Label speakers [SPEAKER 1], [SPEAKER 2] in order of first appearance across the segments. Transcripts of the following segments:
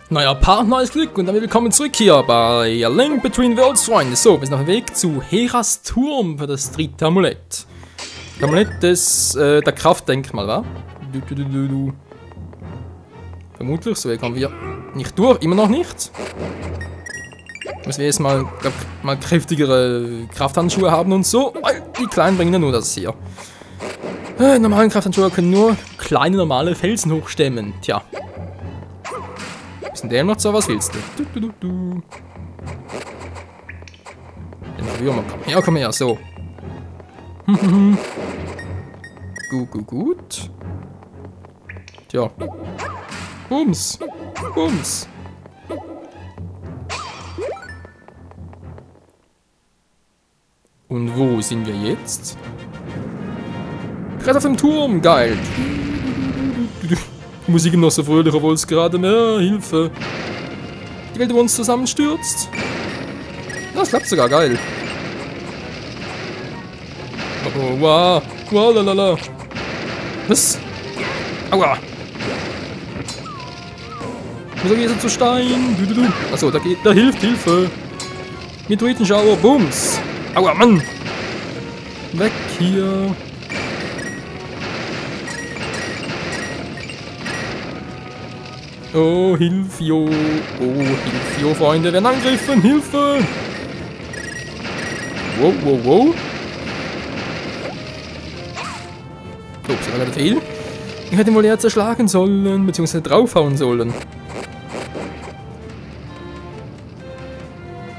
[SPEAKER 1] Neuer Part, neues Glück und damit willkommen zurück hier bei A Link Between Worlds, Freunde. So, wir sind auf dem Weg zu Heras Turm für das dritte Amulett. Das Amulett des, der Kraftdenkmal, wa? Vermutlich, so hier kommen wir nicht durch, immer noch nicht. Müssen wir jetzt mal kräftigere Krafthandschuhe haben und so, weil die Kleinen bringen ja nur das hier. Normalen Krafthandschuhe können nur kleine normale Felsen hochstemmen, tja. Ist denn der noch so? Was willst du? Den probieren wir. Komm her, so. Gut. Tja. Bums. Und wo sind wir jetzt? Gerade auf dem Turm, geil. Die Musik noch so fröhlich, obwohl es gerade mehr Hilfe. Die Welt über uns zusammenstürzt. Das klappt sogar, geil. Oh, wow. Wow, lalala. Was? Aua. Wieso geht er zu Stein? Achso, da hilft Hilfe. Meteoritenschauer, Bums. Aua, Mann. Weg hier. Oh, Hilfio. Freunde, werden angegriffen. Hilfe. Wow. Ups, das war gerade viel. Ich hätte ihn wohl eher zerschlagen sollen, beziehungsweise draufhauen sollen.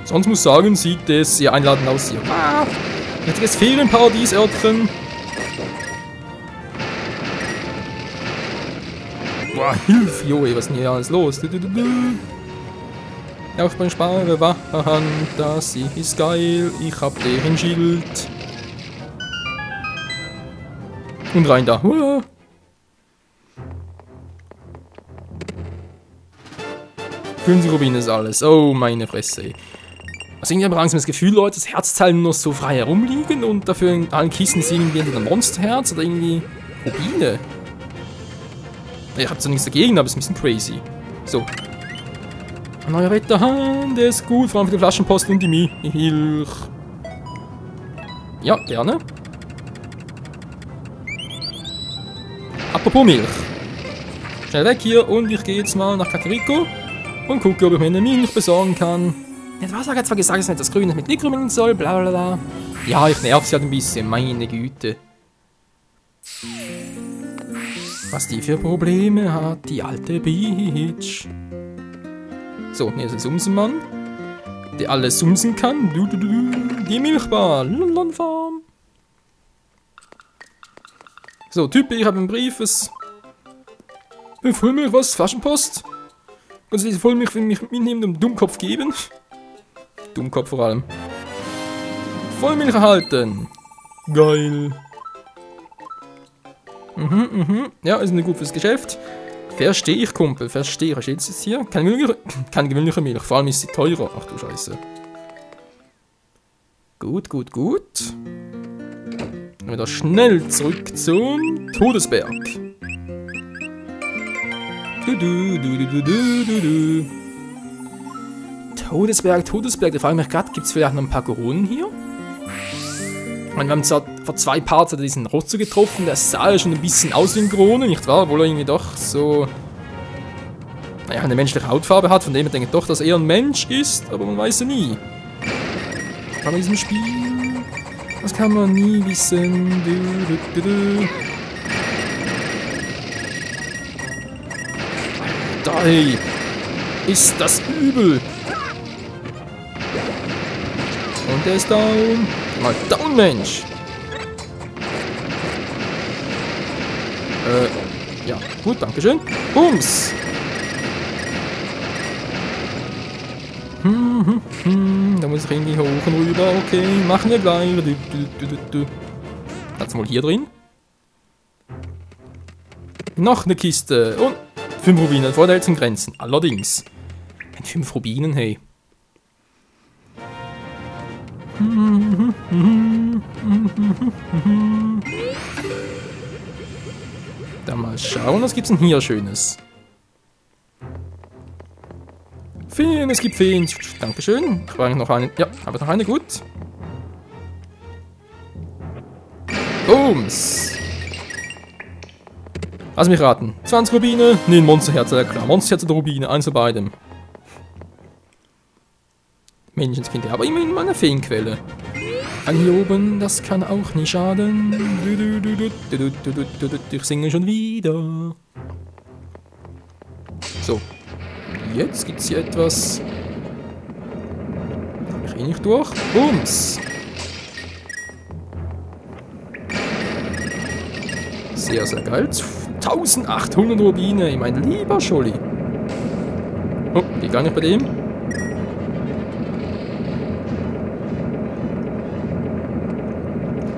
[SPEAKER 1] Sonst muss ich sagen, sieht es sehr einladend aus hier. Ah, richtiges Ferienparadies-Örtchen. Boah, Hilfe, was ist denn hier alles los? Auch beim Sparen Wachen, das ist geil, ich hab deren Schild. Und rein da. 50 Rubine ist alles. Oh, meine Fresse. Also irgendwie habe ich langsam das Gefühl, Leute, dass Herzteilen noch so frei herumliegen und dafür in allen Kisten ist irgendwie entweder ein Monsterherz oder irgendwie Rubine. Ich hab zwar nichts dagegen, aber es ist ein bisschen crazy. So. Ein neuer Wetterhahn, der ist gut, vor allem für die Flaschenpost und die Milch. Ja, gerne. Apropos Milch. Schnell weg hier und ich gehe jetzt mal nach Kakariko und gucke, ob ich mir eine Milch besorgen kann. Der Wasser hat zwar gesagt, dass man das Grüne mit Likör mengen soll, bla bla bla. Ja, ich nerv sie halt ein bisschen, meine Güte. Was die für Probleme hat, die alte Bitch. So, hier ist ein Sumsenmann, der alles sumsen kann. Die Milchbar, London Farm. So, Typ, ich habe einen Brief, Vollmilch, was? Flaschenpost? Kannst du diese Vollmilch für mich mitnehmen und Dummkopf geben? Dummkopf vor allem. Vollmilch erhalten. Geil. Ja, ist nicht gut fürs Geschäft. Verstehe ich, Kumpel. Verstehe. Was steht jetzt hier? Keine gewöhnliche Milch. Vor allem ist sie teurer. Ach du Scheiße. Gut. Dann wieder schnell zurück zum Todesberg. Todesberg. Da frage ich mich gerade, gibt es vielleicht noch ein paar Koronen hier? Wir haben zwar vor 2 Parts diesen Rotzo getroffen, der sah ja schon ein bisschen aus wie ein Krone, nicht wahr? Obwohl er irgendwie doch so, naja, eine menschliche Hautfarbe hat, von dem ich denke doch, dass er ein Mensch ist, aber man weiß ja nie. Aber in diesem Spiel, das kann man nie wissen. Hey, ist das übel. Und der ist down. Mal down, Mensch! Ja, gut, dankeschön. Bums! Da muss ich irgendwie hoch und rüber. Okay, machen wir gleich. Hat's mal hier drin? Noch eine Kiste. Und 5 Rubinen vor der letzten Grenzen. Allerdings. 5 Rubinen, hey. Dann mal schauen, was gibt's denn hier Schönes? Feen, es gibt Feen. Dankeschön. Ich brauche noch eine. Ja, aber noch eine, gut. Booms. Lass mich raten. 20 Rubine? Nee, ein Monsterherz, ja klar. Monsterherz oder Rubine, eins von beidem. Menschenskind, aber immerhin mal eine Feenquelle. An hier oben, das kann auch nicht schaden. Ich singe schon wieder. So. Jetzt gibt es hier etwas. Ich gehe nicht durch. Bums! Sehr, sehr geil. 1800 Rubine, mein lieber Scholli. Oh, geht gar nicht bei dem.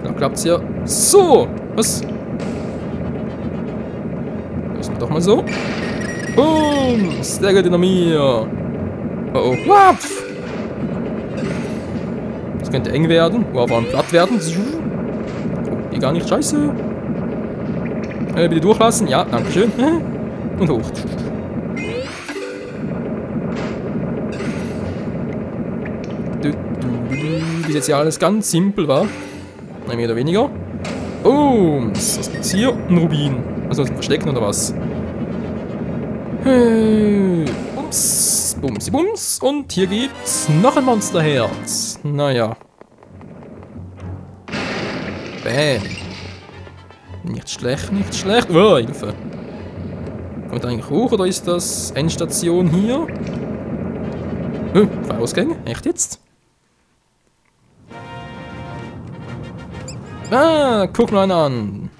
[SPEAKER 1] Da klappt's ja. So! Was? Lassen wir doch mal so. Bums! Der geht hinter mir. Oh oh. Wapf! Das könnte eng werden. Wow, vor allem platt werden. Oh, geht gar nicht. Scheiße. Bitte durchlassen. Ja, dankeschön. Und hoch. Bis jetzt ja alles ganz simpel war. Mehr oder weniger. Booms. Was gibt's hier? Ein Rubin. Also zum Verstecken oder was? Bums. Bumsi Bums. Und hier gibt's noch ein Monsterherz. Naja. Bam. Nicht schlecht, nicht schlecht. Oh, Hilfe. Kommt eigentlich hoch oder ist das Endstation hier? Zwei Ausgänge? Echt jetzt? Ah, guck mal einen an.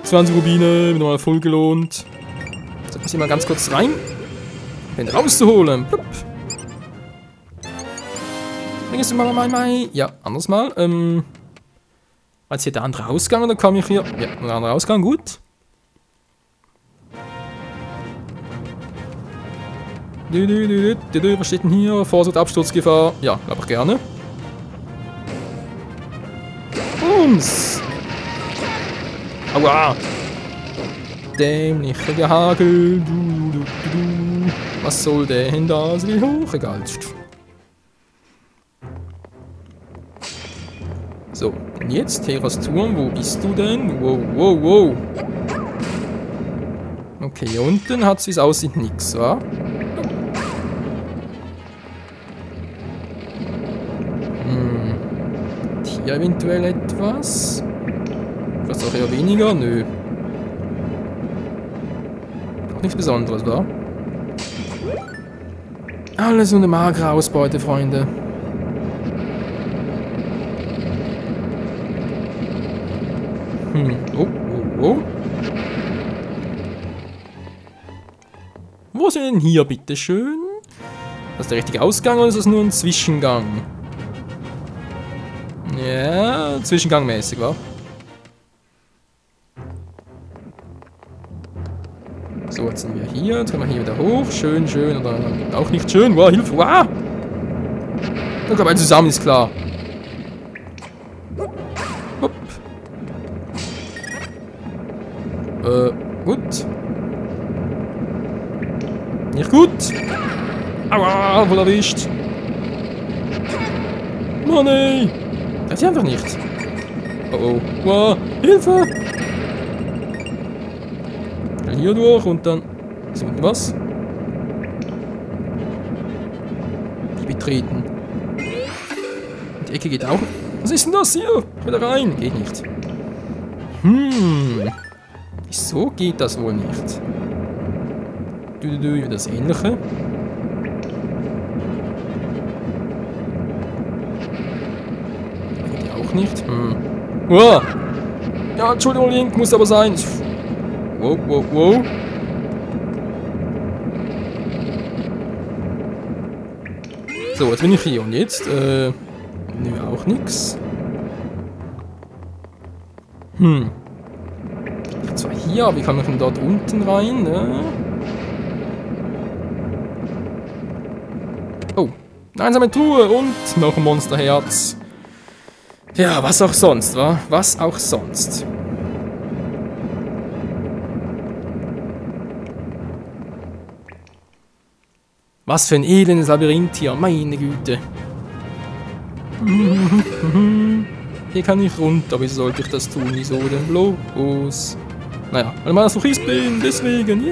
[SPEAKER 1] 20 Rubine, wieder mal voll gelohnt. So, muss ich mal ganz kurz rein. Den rauszuholen. Plupp. Bringst du mal mein. Ja, anderes Mal. Als hier der andere Ausgang, oder kam ich hier? Ja, der andere Ausgang, gut. Was steht denn hier? Vorsicht, Absturzgefahr. Ja, glaube ich gerne. Bums! Aua! Dämlicher Gehagel. Was soll der denn da? Wie hoch? Egal. So, und jetzt, Terrasturm, wo bist du denn? Wow, wow, wow. Okay, hier unten hat es, wie es aussieht, nichts, wa? Hier eventuell etwas? Vielleicht auch eher weniger? Nö. Auch nichts Besonderes, wa? Alles nur eine magere Ausbeute, Freunde. Oh, oh, oh. Wo sind denn hier, bitteschön? Das ist der richtige Ausgang oder ist das nur ein Zwischengang? Ja, zwischengangmäßig, wa? So, jetzt sind wir hier. Jetzt können wir hier wieder hoch. Schön, schön. Oder auch nicht schön. Wow, Hilfe. Wow! Ich glaube, zusammen ist klar. Hopp. Gut. Nicht gut. Aua, wohl erwischt. Mann, ey. Das ist einfach nicht. Oh oh. Wow, Hilfe! Hier durch und dann. Ist unten was? Die betreten. Die Ecke geht auch. Was ist denn das hier? Wieder rein. Geht nicht. Wieso geht das wohl nicht? Das Ähnliche. Geht auch nicht. Wow. Ja, Entschuldigung, Link, muss aber sein. Wow, wow, wow. So, jetzt bin ich hier und jetzt, nö, auch nix. Zwar hier, aber wie kann ich denn dort unten rein, ne? Oh, eine einsame Truhe und noch ein Monsterherz. Ja, was auch sonst, wa? Was auch sonst. Was für ein elendes Labyrinth hier, meine Güte. Hier kann ich runter, wieso sollte ich das tun? Wieso denn bloß? Naja, weil man das noch ist bin, deswegen,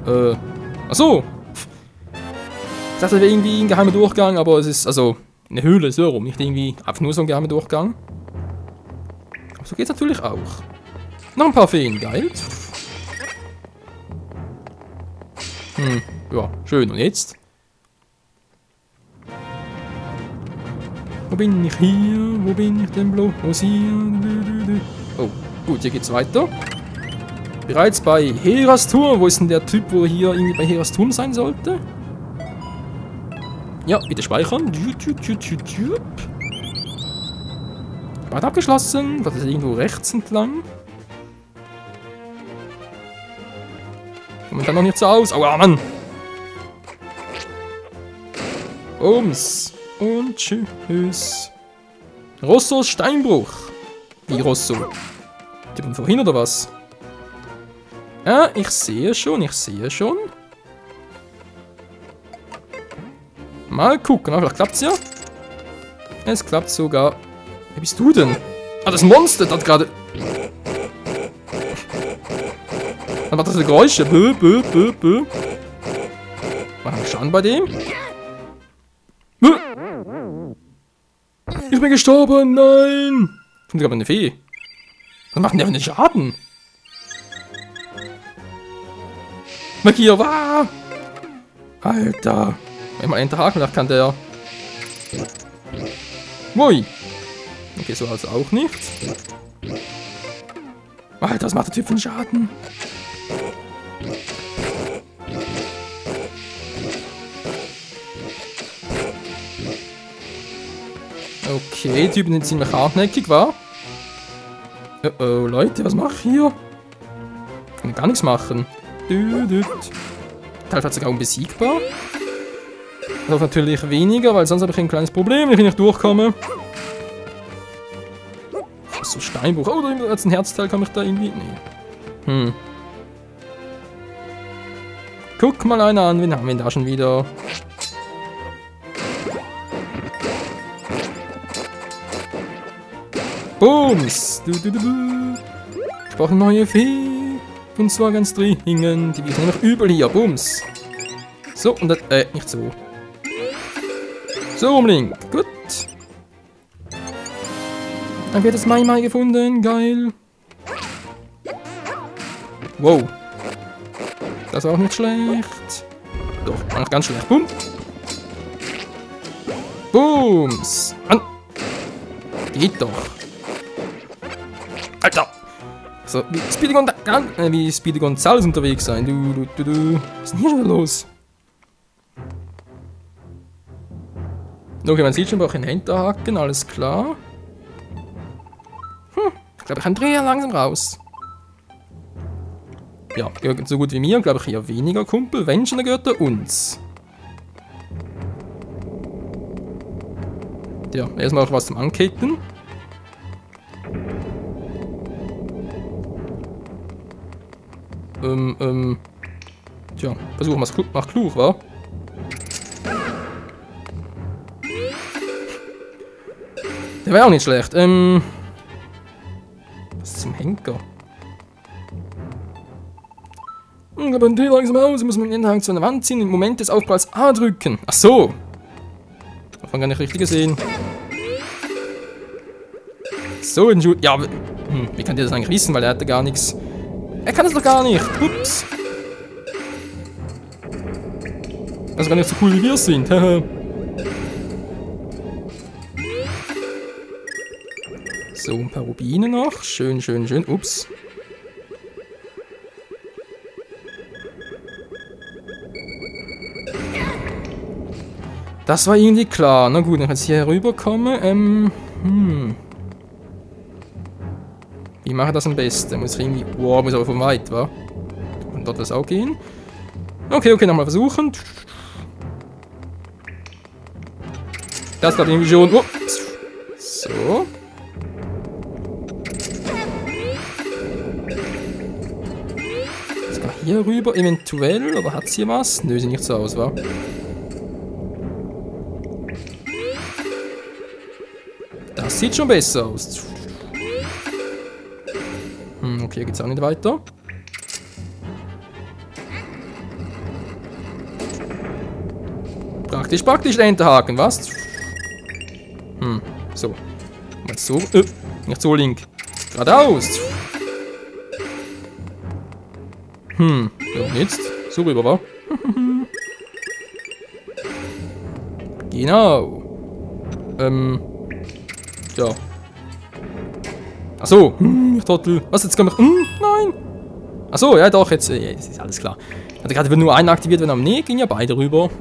[SPEAKER 1] yeah. Achso. Ich dachte, das wäre irgendwie ein geheimer Durchgang, aber es ist, also, eine Höhle, so rum, nicht irgendwie einfach nur so ein geheimer Durchgang. Aber so geht's natürlich auch. Noch ein paar Feen, geil. Ja, schön. Und jetzt? Wo bin ich hier? Wo bin ich denn bloß hier? Oh, gut, hier geht's weiter. Bereits bei Heras Turm. Wo ist denn der Typ, wo hier irgendwie bei Heras Turm sein sollte? Ja, bitte speichern. Bad abgeschlossen. Das ist irgendwo rechts entlang. Momentan noch nicht so aus. Aua, Mann! Ums. Und tschüss. Rossos Steinbruch. Wie Rosso? Die von vorhin oder was? Ja, ich sehe schon. Mal gucken, vielleicht klappt's ja. Es klappt sogar. Wer bist du denn? Ah, das Monster, das hat gerade. Dann macht das Geräusche. Machen wir Schaden bei dem. Ich bin gestorben, nein! Kommt gerade eine Fee. Was macht denn der für einen Schaden? Magier, war! Alter. Wenn ich mal einen Tag gedacht kann der. Ui. Okay, so also auch nicht. Alter, was macht der Typ für einen Schaden? Okay, die Typen sind ziemlich hartnäckig, wa? Oh, Leute, was mache ich hier? Ich kann gar nichts machen. Teil hat sogar unbesiegbar. Das natürlich weniger, weil sonst habe ich ein kleines Problem, wenn ich nicht durchkomme. So Steinbruch. Oh, da als ein Herzteil kann ich da irgendwie. Nee. Guck mal einer an, wen haben wir da schon wieder? Bums! Ich brauche eine neue Fee. Und zwar ganz dringend. Die ist nämlich übel hier. Bums. So, und dann, nicht so. So, Link. Gut. Dann wird das Mai gefunden. Geil. Wow. Das war auch nicht schlecht. Doch, war noch ganz schlecht. Bum. Bums. An. Geht doch. Alter. So, wie Speedy Gonzales unterwegs sein. Du. Was ist denn hier schon los? Okay, man sieht schon, brauche ich einen Hinterhaken, alles klar. Ich glaube, ich kann Dreher langsam raus. Ja, gehört so gut wie mir, glaube ich, eher weniger Kumpel. Wenn schon, dann gehört er uns. Ja, erstmal auch was zum Anketten. Tja, versuchen wir es nach klug, wa? Der wäre auch nicht schlecht. Was zum Henker? Aber ein langsam aus, muss man den Hinterhang zu einer Wand ziehen, im Moment des Aufpralls A drücken. Ach so. Davon gar nicht richtig gesehen. So, Entschuldigung. Ja, aber, wie kann der das eigentlich wissen, weil er hatte gar nichts. Er kann es doch gar nicht. Ups. Das ist gar nicht so cool, wie wir sind. So, ein paar Rubine noch. Schön. Ups. Das war irgendwie klar. Na gut, wenn ich jetzt hier rüberkomme. Wie mache ich das am besten? Muss ich irgendwie. Boah, muss aber von weit, wa? Und dort das auch gehen. Okay, nochmal versuchen. Das glaube ich irgendwie schon. Ups. So. Was kann hier hier rüber, eventuell. Oder hat sie hier was? Nö, sieht nicht so aus, wa? Das sieht schon besser aus. Okay, hier geht's auch nicht weiter. Praktisch, praktisch, Enterhaken, was? So. Mal so. Nicht so, Link. Geradeaus. So, jetzt. So rüber, wa? Genau. Ja. Achso. Ich Trottel. Was, jetzt können wir... nein. Achso, ja doch, jetzt ist alles klar. Ich hatte gerade nur einen aktiviert, wenn am Nee, gingen ja beide rüber.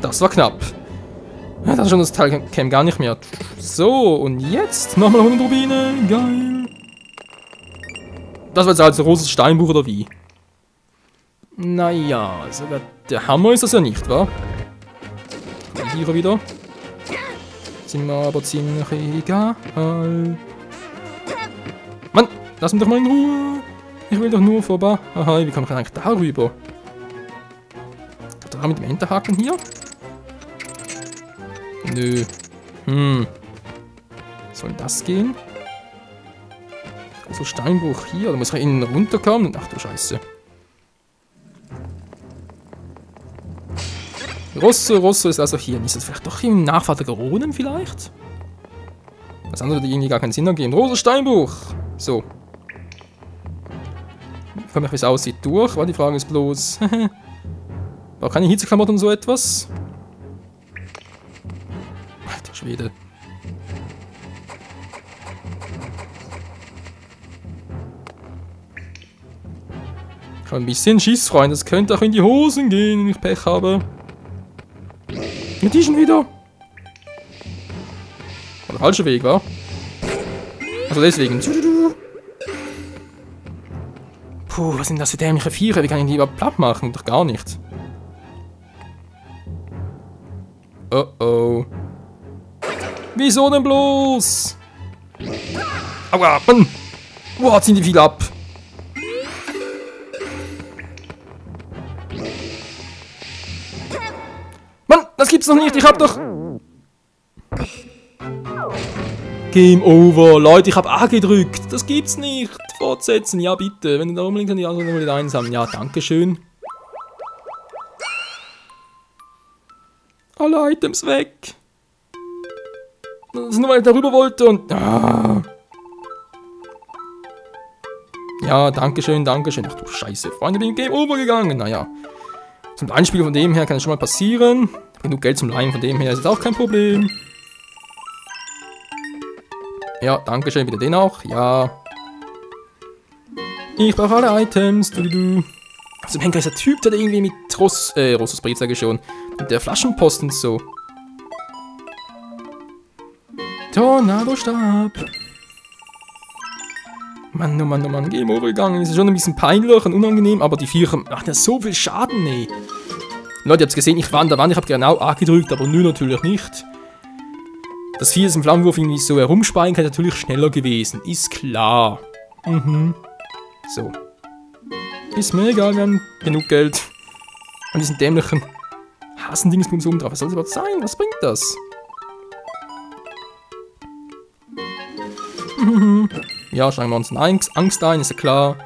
[SPEAKER 1] Das war knapp. Das ist schon, das Teil käme gar nicht mehr. So, und jetzt nochmal 100 Rubine. Geil. Das war jetzt also großes Steinbuch oder wie? Naja, sogar der Hammer ist das ja nicht, wa? Hier wieder. Sind wir aber ziemlich egal. Mann, lass mich doch mal in Ruhe. Ich will doch nur vorbei. Aha, wie komme ich eigentlich da rüber? Da mit dem Enterhaken hier? Nö. Soll das gehen? Also Steinbruch hier, da muss ich innen runterkommen. Ach du Scheiße. Rosso ist also hier. Ist das vielleicht doch im Nachvater Geronen vielleicht? Das andere würde irgendwie gar keinen Sinn ergeben. Rosa Steinbruch! So. Ich komme wie es aussieht durch, weil die Frage ist bloß. Braucht keine Hitzeklamotten und so etwas? Alter Schwede. Ich habe ein bisschen Schiss, Freunde. Das könnte auch in die Hosen gehen, wenn ich Pech habe. Mit die schon wieder? War der falsche Weg, wa? Also deswegen. Puh, was sind das für dämliche Viecher? Wie kann ich die überhaupt platt machen? Doch gar nicht. Oh oh. Wieso denn bloß? Aua, Mann! Boah, ziehen die viel ab. Mann, das gibt's noch nicht. Ich hab doch... Game over. Leute, ich hab A gedrückt. Das gibt's nicht. Fortsetzen. Ja, bitte. Wenn du da rumliegst, dann die anderen nur wieder einsam. Ja, dankeschön. Alle Items weg. Das ist nur, weil ich darüber wollte und... Ah. Ja, dankeschön, dankeschön. Ach du Scheiße, Freunde, bin ich Game over gegangen. Naja. Zum Einspiel von dem her kann es schon mal passieren. Genug Geld zum Leihen von dem her ist jetzt auch kein Problem. Ja, dankeschön, bitte den auch. Ja. Ich brauche alle Items. Also, Henker ist der Typ, der irgendwie mit Rossos Brief, sage ich schon. Mit der Flaschenpost und so. Tornadostab. Mann, oh Mann, oh Mann, Game over gegangen. Ist schon ein bisschen peinlich und unangenehm, aber die Viecher machen ja so viel Schaden, nee. Leute, ihr habt es gesehen, ich war an der Wand, ich habe genau A gedrückt, aber nö, natürlich nicht. Das Vieh, das im Flammenwurf irgendwie so herumspeigen kann, natürlich schneller gewesen. Ist klar. So. Ist mir egal, wir haben genug Geld. An diesen dämlichen Hasendingsbums oben drauf. Was soll das überhaupt sein? Was bringt das? Ja, schreiben wir uns eine Angst ein, ist ja klar.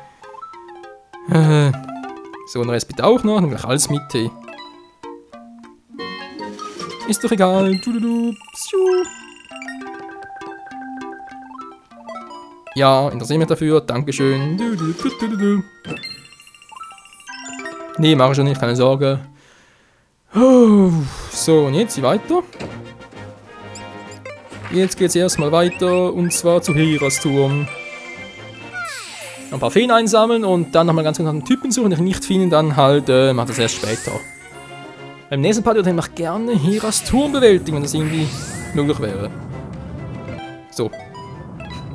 [SPEAKER 1] So, den Rest bitte auch noch, dann gleich alles mit. Hey. Ist doch egal. Ja, interessiere mich dafür, dankeschön. Nee, mache ich schon nicht, keine Sorge. So, und jetzt weiter. Jetzt geht's erstmal weiter, und zwar zu Hiras Turm. Ein paar Feen einsammeln und dann nochmal ganz kurz nach den Typen suchen, den ich nicht finde, dann halt, macht das erst später. Beim nächsten Part würde ich noch gerne Hiras Turm bewältigen, wenn das irgendwie möglich wäre. So.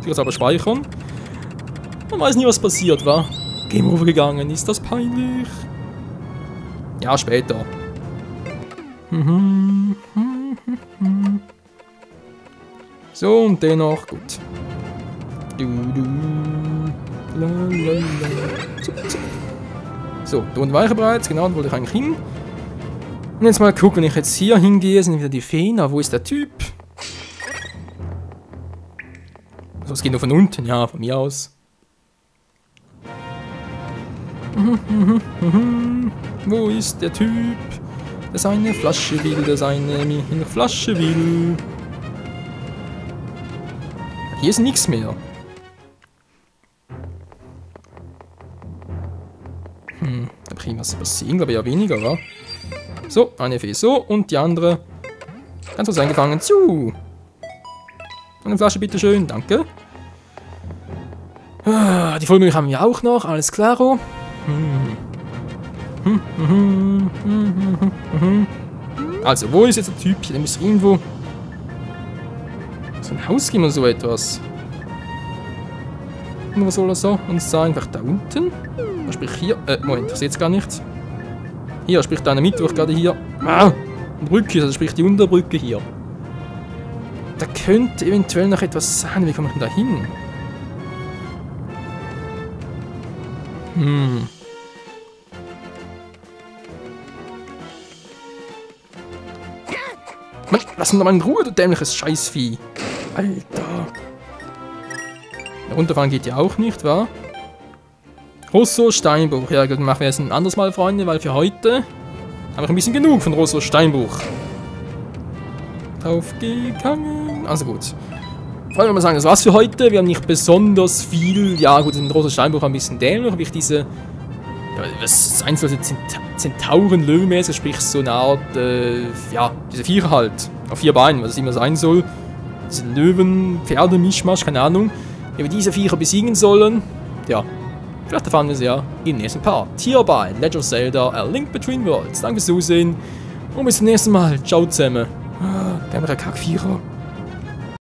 [SPEAKER 1] Ich jetzt aber speichern. Man weiß nie, was passiert, wa? Game over gegangen, ist das peinlich? Ja, später. So, und den noch. Gut. So, da unten war ich bereits. Genau, da wollte ich eigentlich hin. Und jetzt mal gucken, wenn ich jetzt hier hingehe, sind wieder die Feen. Aber wo ist der Typ? So, es geht nur von unten. Ja, von mir aus. Wo ist der Typ? Der seine Flasche will, der seine Flasche will. Hier ist nichts mehr. Da kriegen wir was übersehen, glaube ich ja weniger, wa? So, eine Fee so und die andere ganz kurz eingefangen. Zu! Eine Flasche bitteschön, danke. Die Vollmilch haben wir auch noch, alles klaro. Also, wo ist jetzt der Typ hier? Der müsste irgendwo so ein Haus geben oder so etwas. Und was soll er so? Und zwar einfach da unten. Sprich hier. Moment, ich sehe jetzt gar nicht. Hier, sprich da in der Mitte, wo ich gerade hier. Eine Brücke, also sprich die Unterbrücke hier. Da könnte eventuell noch etwas sein. Wie komme ich denn da hin? Mann, lass ihn doch mal in Ruhe, du dämliches Scheißvieh. Alter. Runterfahren geht ja auch nicht, wa? Rosso Steinbruch. Ja, gut, machen wir jetzt ein anderes Mal, Freunde, weil für heute habe ich ein bisschen genug von Rosso Steinbruch. Draufgegangen. Also gut. Wollen wir mal sagen, das war's für heute. Wir haben nicht besonders viel. Ja, gut, in Rosso Steinbruch ein bisschen dämlich. Habe ich diese. Ja, was sein soll, Zentauren-Löwenmäßig, sprich so eine Art. Ja, diese Viecher halt. Auf 4 Beinen, was es immer sein soll. Diese Löwen-Pferde-Mischmasch, keine Ahnung. Wie wir diese Viecher besiegen sollen. Ja. Vielleicht erfahren wir es ja im nächsten Part. Hier bei Legend of Zelda: A Link Between Worlds. Danke fürs Zusehen und bis zum nächsten Mal. Ciao zusammen. Dämmerer Kackviecher.